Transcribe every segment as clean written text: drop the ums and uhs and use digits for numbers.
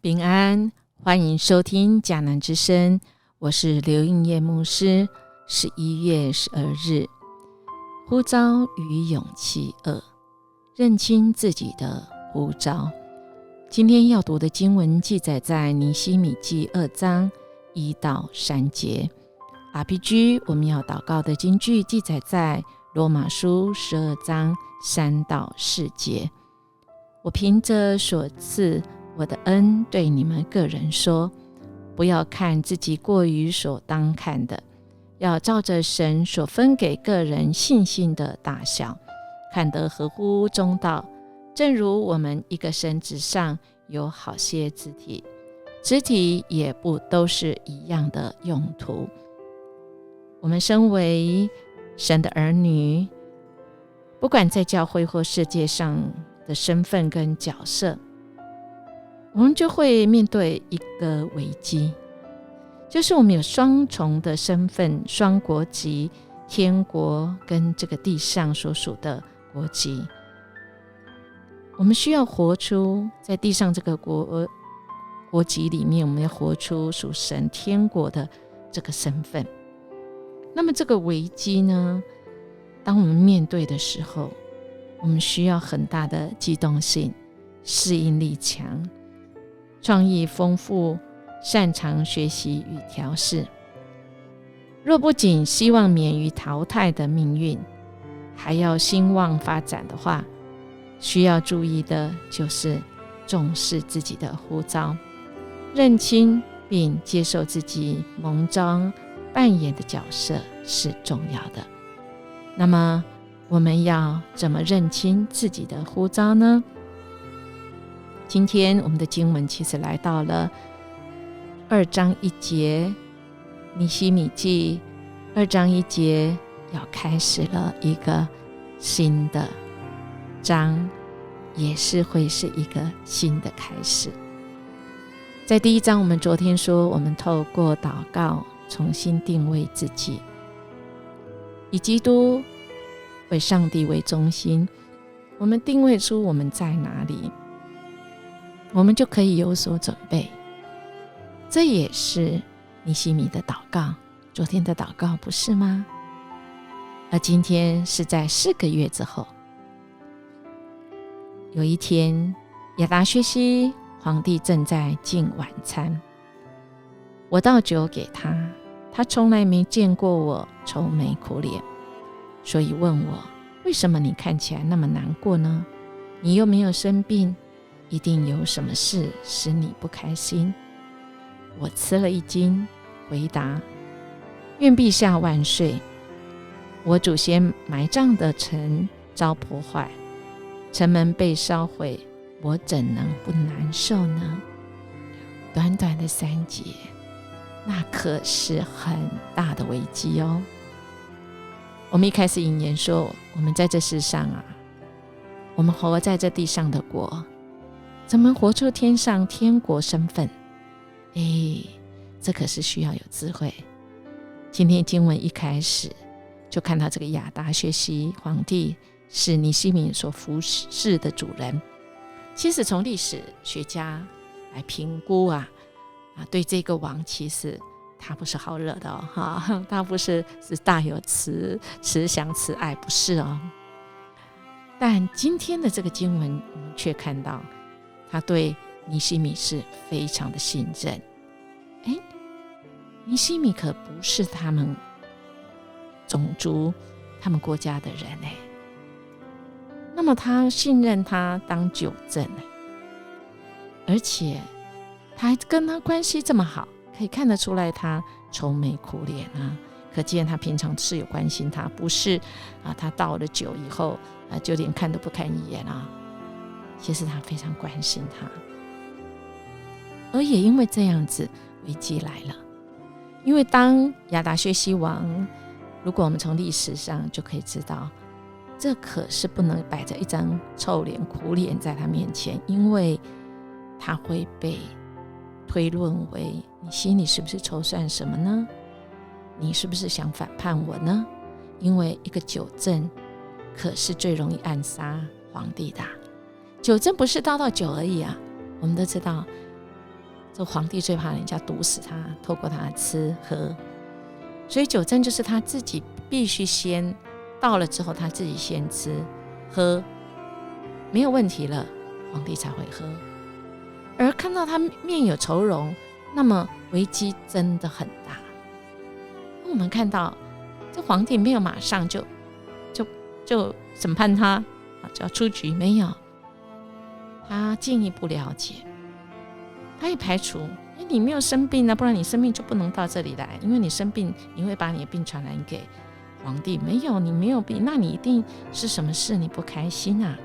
平安，欢迎收听迦南之声，我是刘应业牧师。11月12日，呼召与勇气2，认清自己的呼召。今天要读的经文记载在尼希米记2章1到3节。RPG 我们要祷告的金句记载在罗马书12章3到4节。我凭着所赐我的恩对你们个人说，不要看自己过于所当看的，要照着神所分给个人信心的大小，看得合乎中道。正如我们一个身子上有好些肢体，肢体也不都是一样的用途。我们身为神的儿女，不管在教会或世界上的身份跟角色，我们就会面对一个危机，就是我们有双重的身份，双国籍，天国跟这个地上所属的国籍。我们需要活出在地上这个国籍里面，我们要活出属神天国的这个身份。那么这个危机呢，当我们面对的时候，我们需要很大的机动性，适应力强，创意丰富，擅长学习与调试。若不仅希望免于淘汰的命运，还要兴旺发展的话，需要注意的就是重视自己的呼召，认清并接受自己蒙召扮演的角色是重要的。那么我们要怎么认清自己的呼召呢？今天我们的经文其实来到了2章1节，尼希米记2章1节要开始了一个新的章，也是会是一个新的开始。在第1章我们昨天说，我们透过祷告重新定位自己，以基督为上帝为中心，我们定位出我们在哪里，我们就可以有所准备。这也是尼希米的祷告，昨天的祷告不是吗？而今天是在4个月之后，有一天亚达薛西皇帝正在进晚餐，我倒酒给他，他从来没见过我愁眉苦脸，所以问我，为什么你看起来那么难过呢？你又没有生病，一定有什么事使你不开心。我吃了一惊，回答，愿陛下万岁，我祖先埋葬的城遭破坏，城门被烧毁，我怎能不难受呢？短短的3节，那可是很大的危机哦。我们一开始引言说，我们在这世上啊，我们活在这地上的国，怎么活出天上天国身份？这可是需要有智慧。今天经文一开始就看到这个亚达薛西皇帝是尼希米所服侍的主人。其实从历史学家来评估对这个王，其实他不是好惹的哦，他不是大有慈祥慈爱，不是哦。但今天的这个经文，我们却看到他对尼希米是非常的信任。尼希米可不是他们种族他们国家的人那么他信任他当酒政而且他还跟他关系这么好，可以看得出来他愁眉苦脸可见他平常是有关心他，不是他倒了酒以后就连看都不看一眼其实他非常关心他。而也因为这样子，危机来了。因为当亚达薛西王，如果我们从历史上就可以知道，这可是不能摆着一张臭脸苦脸在他面前，因为他会被推论为，你心里是不是筹算什么呢？你是不是想反叛我呢？因为一个酒政可是最容易暗杀皇帝的。酒政不是倒酒而已我们都知道这皇帝最怕人家毒死他，透过他吃喝，所以酒政就是他自己必须先到了之后，他自己先吃喝，没有问题了，皇帝才会喝。而看到他面有愁容，那么危机真的很大。我们看到这皇帝没有马上就审判他，就要出局，没有，他进一步了解，他也排除你没有生病啊，不然你生病就不能到这里来，因为你生病你会把你的病传染给皇帝，没有，你没有病，那你一定是什么事你不开心啊。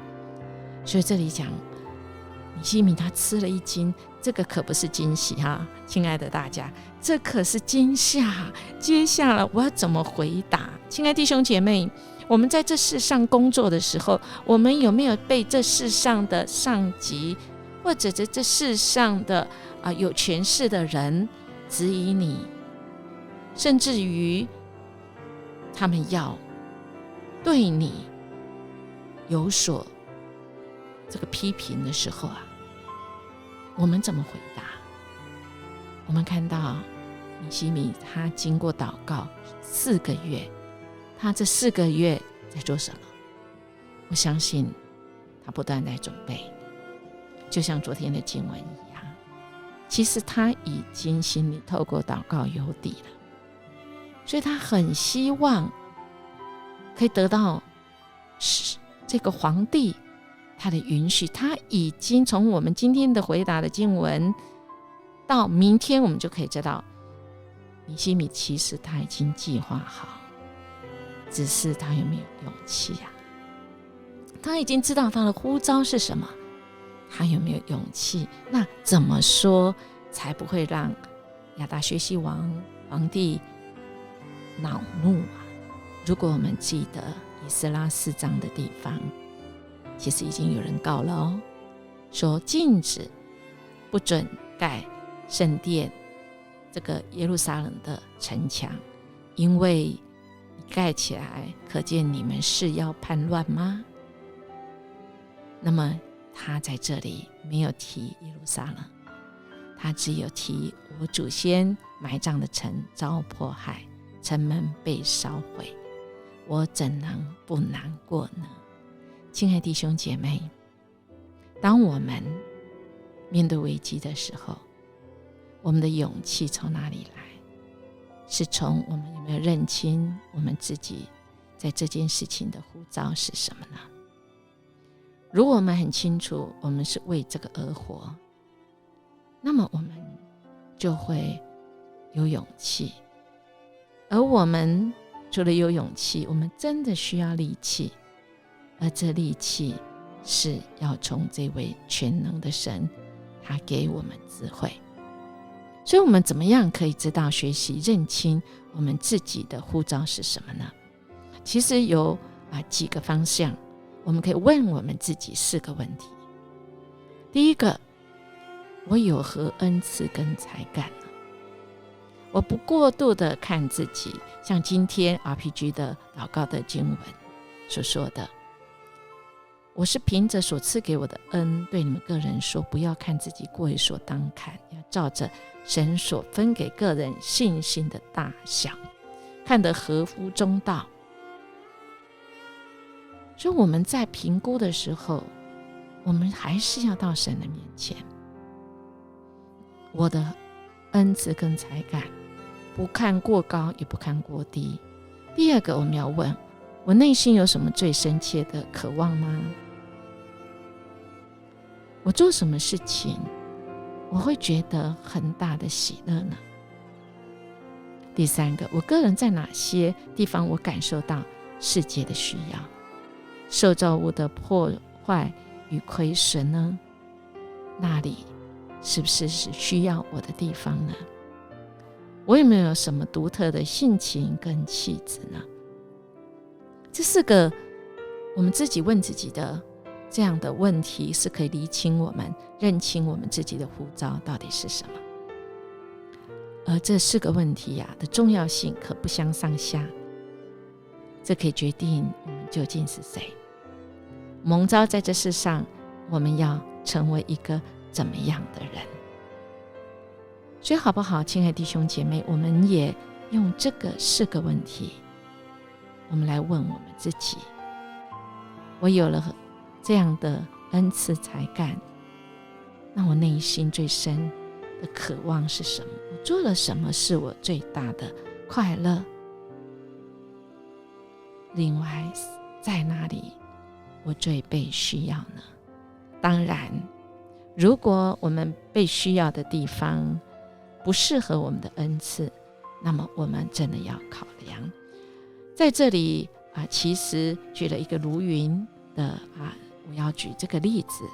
所以这里讲尼西米他吃了一惊，这个可不是惊喜哈，亲爱的大家，这可是惊吓。接下来我要怎么回答？亲爱的弟兄姐妹，我们在这世上工作的时候，我们有没有被这世上的上级或者这世上的有权势的人质疑你，甚至于他们要对你有所这个批评的时候我们怎么回答？我们看到尼西米他经过祷告4个月，他这4个月在做什么？我相信他不断在准备，就像昨天的经文一样，其实他已经心里透过祷告有底了，所以他很希望可以得到这个皇帝他的允许。他已经从我们今天的回答的经文到明天，我们就可以知道尼西米其实他已经计划好，只是他有没有勇气他已经知道他的呼召是什么，他有没有勇气？那怎么说才不会让亚达薛西皇帝恼怒如果我们记得以斯拉4章的地方，其实已经有人告了说禁止不准盖圣殿这个耶路撒冷的城墙，因为你盖起来，可见你们是要叛乱吗？那么他在这里没有提耶路撒冷，他只有提我祖先埋葬的城遭迫害，城门被烧毁，我怎能不难过呢？亲爱弟兄姐妹，当我们面对危机的时候，我们的勇气从哪里来？是从我们有没有认清我们自己在这件事情的呼召是什么呢？如果我们很清楚我们是为这个而活，那么我们就会有勇气。而我们除了有勇气，我们真的需要力气，而这力气是要从这位全能的神他给我们智慧。所以我们怎么样可以知道学习认清我们自己的呼召是什么呢？其实有几个方向，我们可以问我们自己4个问题。第一个，我有何恩赐跟才干呢？我不过度的看自己，像今天 RPG 的祷告的经文所说的，我是凭着所赐给我的恩对你们个人说，不要看自己过于所当看，要照着神所分给个人信心的大小，看得合乎中道。所以我们在评估的时候，我们还是要到神的面前，我的恩赐跟才干不看过高也不看过低。第二个，我们要问我内心有什么最深切的渴望吗？我做什么事情我会觉得很大的喜乐呢？第三个，我个人在哪些地方我感受到世界的需要，受造物的破坏与亏损呢？那里是不是需要我的地方呢？我有没有什么独特的性情跟气质呢？这4个我们自己问自己的这样的问题，是可以厘清我们认清我们自己的呼召到底是什么。而这4个问题的重要性可不相上下，这可以决定我们究竟是谁。蒙召在这世上，我们要成为一个怎么样的人？所以好不好，亲爱的弟兄姐妹，我们也用这个4个问题，我们来问我们自己：我有了这样的恩赐才干，那我内心最深的渴望是什么？我做了什么是我最大的快乐？另外，在哪里我最被需要呢？当然，如果我们被需要的地方不适合我们的恩赐，那么我们真的要考量。在这里其实举了一个卢云的我要举这个例子。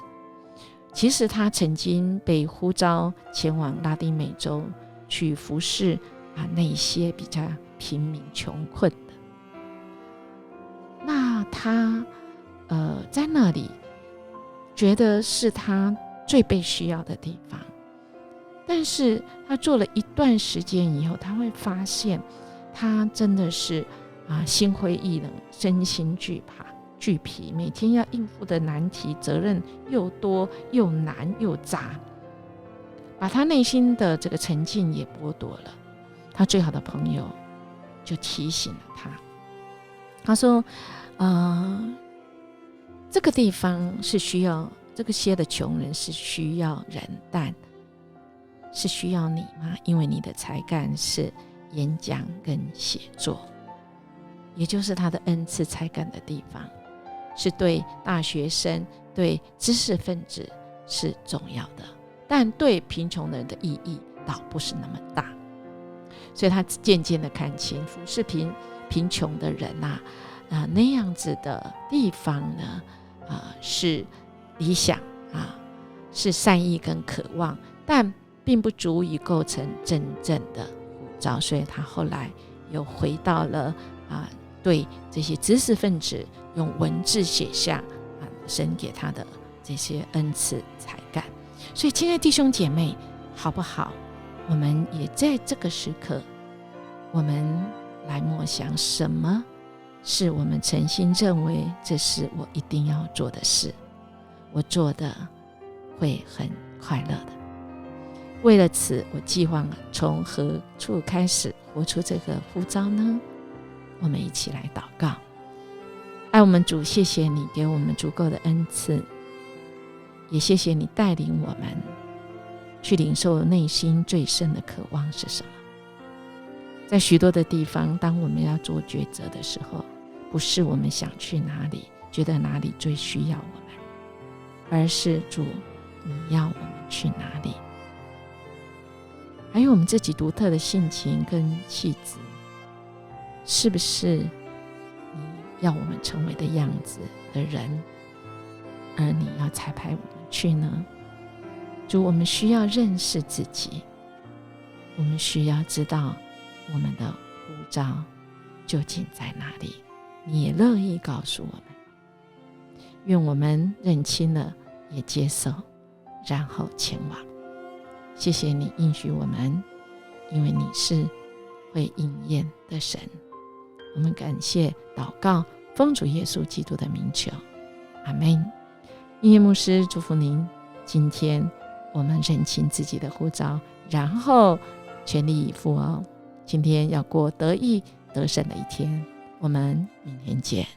其实他曾经被呼召前往拉丁美洲去服侍那些比较贫民穷困的。那他在那里觉得是他最被需要的地方，但是他做了一段时间以后，他会发现他真的是心灰意冷，身心俱疲，每天要应付的难题责任又多又难又杂，把他内心的这个沉静也剥夺了。他最好的朋友就提醒了他说这个地方是需要这些的穷人，是需要人，但是需要你吗？因为你的才干是演讲跟写作，也就是他的恩赐才干的地方，是对大学生对知识分子是重要的，但对贫穷人的意义倒不是那么大。所以他渐渐的看清服侍贫穷的人那样子的地方呢是理想是善意跟渴望，但并不足以构成真正的呼召。所以他后来又回到了对这些知识分子用文字写下神给他的这些恩赐才干。所以亲爱的弟兄姐妹，好不好，我们也在这个时刻，我们来默想什么是我们诚心认为这是我一定要做的事，我做的会很快乐的。为了此，我计划从何处开始活出这个呼召呢？我们一起来祷告。爱我们主，谢谢你给我们足够的恩赐，也谢谢你带领我们去领受内心最深的渴望是什么。在许多的地方，当我们要做抉择的时候，不是我们想去哪里，觉得哪里最需要我们，而是主，你要我们去哪里？还有我们自己独特的性情跟气质，是不是你要我们成为的样子的人，而你要差派我们去呢？主，我们需要认识自己，我们需要知道我们的呼召究竟在哪里，你也乐意告诉我们。愿我们认清了，也接受，然后前往。谢谢你应许我们，因为你是会应验的神。我们感谢祷告，奉主耶稣基督的名求，阿们。音乐牧师祝福您，今天我们认清自己的呼召，然后全力以赴今天要过得意得胜的一天。我们明天见。